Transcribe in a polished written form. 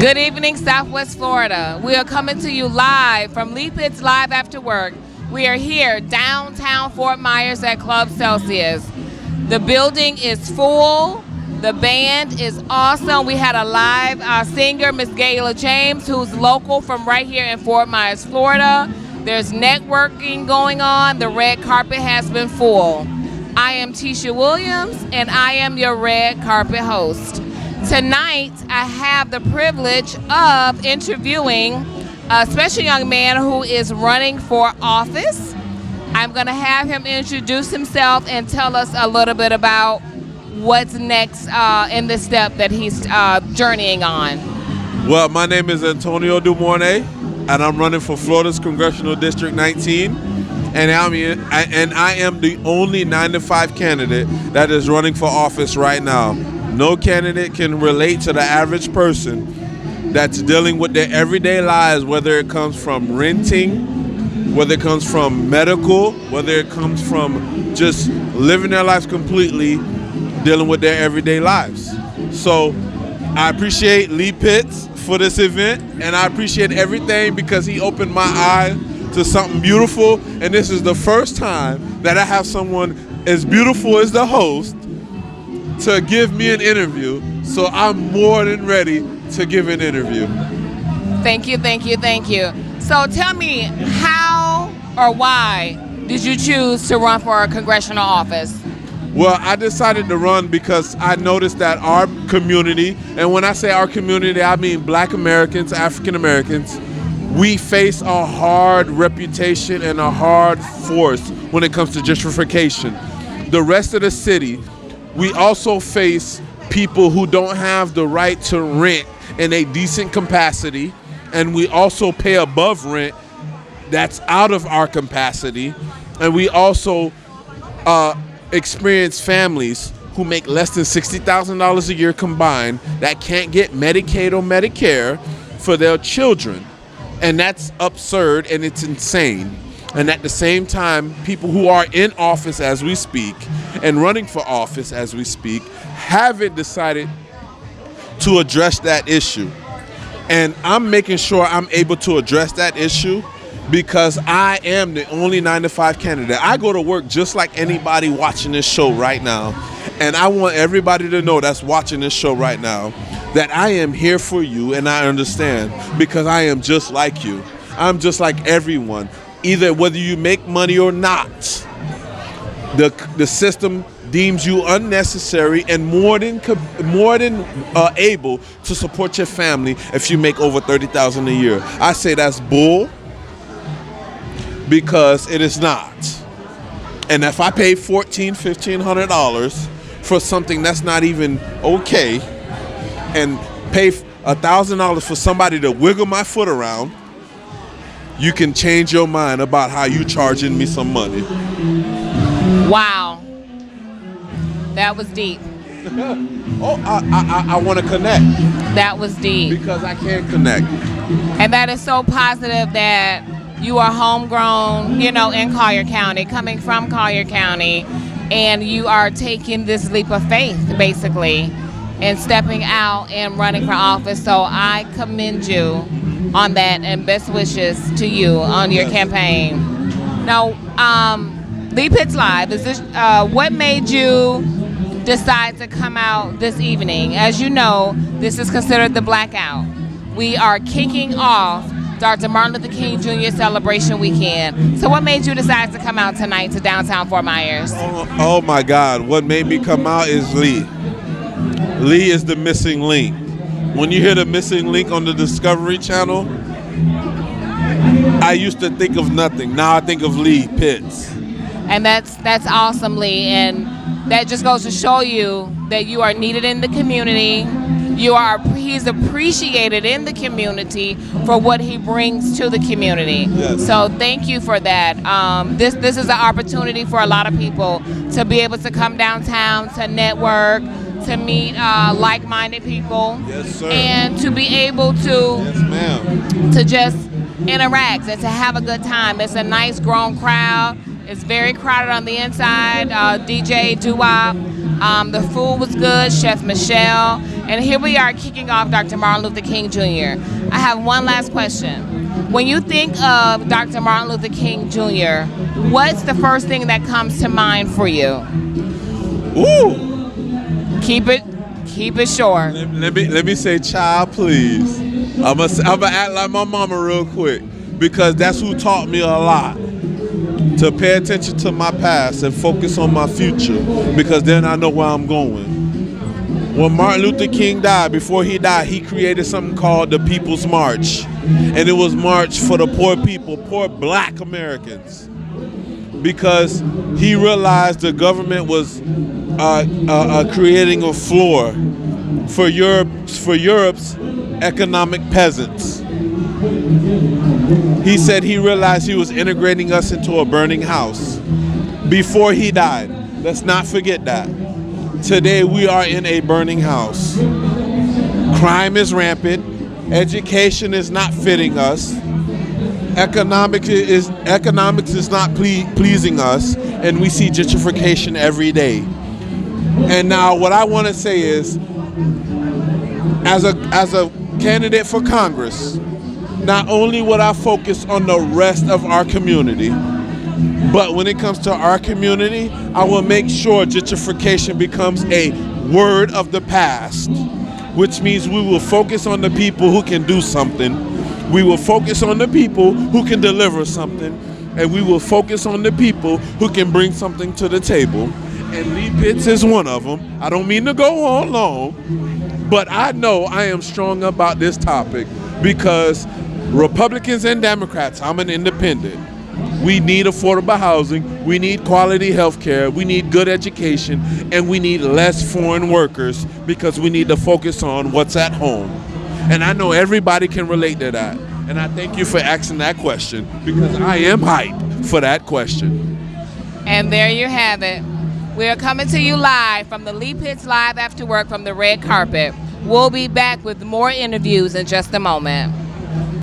Good evening, Southwest Florida. We are coming to you live from Lee Pitts Live After Work. We are here downtown Fort Myers at Club Celsius. The building is full. The band is awesome. We had a live singer, Miss Gayla James, who's local from right here in Fort Myers, Florida. There's networking going on. The red carpet has been full. I am Tisha Williams, and I am your red carpet host. Tonight, I have the privilege of interviewing a special young man who is running for office. I'm going to have him introduce himself and tell us a little bit about what's next in the step that he's journeying on. Well, my name is Antonia Dumornay, and I'm running for Florida's Congressional District 19. And I am the only 9-to-5 candidate that is running for office right now. No candidate can relate to the average person that's dealing with their everyday lives, whether it comes from renting, whether it comes from medical, whether it comes from just living their lives completely, dealing with their everyday lives. So I appreciate Lee Pitts for this event, and I appreciate everything because he opened my eyes to something beautiful, and this is the first time that I have someone as beautiful as the host to give me an interview, so I'm more than ready to give an interview. Thank you, thank you, thank you. So tell me, how or why did you choose to run for a congressional office? Well, I decided to run because I noticed that our community, and when I say our community, I mean Black Americans, African Americans, we face a hard reputation and a hard force when it comes to gentrification. The rest of the city, we also face people who don't have the right to rent in a decent capacity, and we also pay above rent that's out of our capacity, and we also experience families who make less than $60,000 a year combined that can't get Medicaid or Medicare for their children. And that's absurd and it's insane. And at the same time, people who are in office as we speak and running for office as we speak haven't decided to address that issue. And I'm making sure I'm able to address that issue because I am the only 9-to-5 candidate. I go to work just like anybody watching this show right now. And I want everybody to know that's watching this show right now that I am here for you, and I understand because I am just like you. I'm just like everyone. Either whether you make money or not, the system deems you unnecessary and more than able to support your family if you make over $30,000 a year. I say that's bull because it is not. And if I pay $1,500 for something that's not even okay, and pay $1,000 for somebody to wiggle my foot around, you can change your mind about how you charging me some money. Wow, that was deep. I want to connect. That was deep. Because I can connect. And that is so positive that you are homegrown, in Collier County, coming from Collier County, and you are taking this leap of faith, basically, and stepping out and running for office. So I commend you on that, and best wishes to you on your campaign. Now, Lee Pitts Live, is this what made you decide to come out this evening? As you know, this is considered the blackout. We are kicking off Dr. Martin Luther King Jr. celebration weekend. So what made you decide to come out tonight to downtown Fort Myers? Oh my God, what made me come out is Lee. Lee is the missing link. When you hear the missing link on the Discovery Channel, I used to think of nothing. Now I think of Lee Pitts. And that's awesome, Lee. And that just goes to show you that you are needed in the community. He's appreciated in the community for what he brings to the community. Yes. So thank you for that. This is an opportunity for a lot of people to be able to come downtown, to network, to meet like-minded people. Yes, sir. And to be able to, yes, ma'am, to just interact and to have a good time. It's a nice grown crowd. It's very crowded on the inside. DJ Doo-Wop. The food was good, Chef Michelle, And here we are kicking off Dr. Martin Luther King Jr. I have one last question. When you think of Dr. Martin Luther King Jr., what's the first thing that comes to mind for you? Ooh. Keep it short. Let me say, child, please. I'm gonna act like my mama real quick, because that's who taught me a lot. To pay attention to my past and focus on my future, because then I know where I'm going. When Martin Luther King died, before he died, he created something called the People's March. And it was march for the poor people, poor black Americans. Because he realized the government was creating a floor for Europe's economic peasants. He said he realized he was integrating us into a burning house before he died. Let's not forget that. Today we are in a burning house. Crime is rampant. Education is not fitting us. Economics is not pleasing us, and we see gentrification every day. And now what I want to say is, as a candidate for Congress, not only would I focus on the rest of our community, but when it comes to our community, I will make sure gentrification becomes a word of the past, which means we will focus on the people who can do something. We will focus on the people who can deliver something, and we will focus on the people who can bring something to the table. And Lee Pitts is one of them. I don't mean to go on long, but I know I am strong about this topic because Republicans and Democrats, I'm an independent. We need affordable housing, we need quality health care, we need good education, and we need less foreign workers because we need to focus on what's at home. And I know everybody can relate to that. And I thank you for asking that question, because I am hyped for that question. And there you have it. We are coming to you live from the Lee Pitts Live After Work from the red carpet. We'll be back with more interviews in just a moment.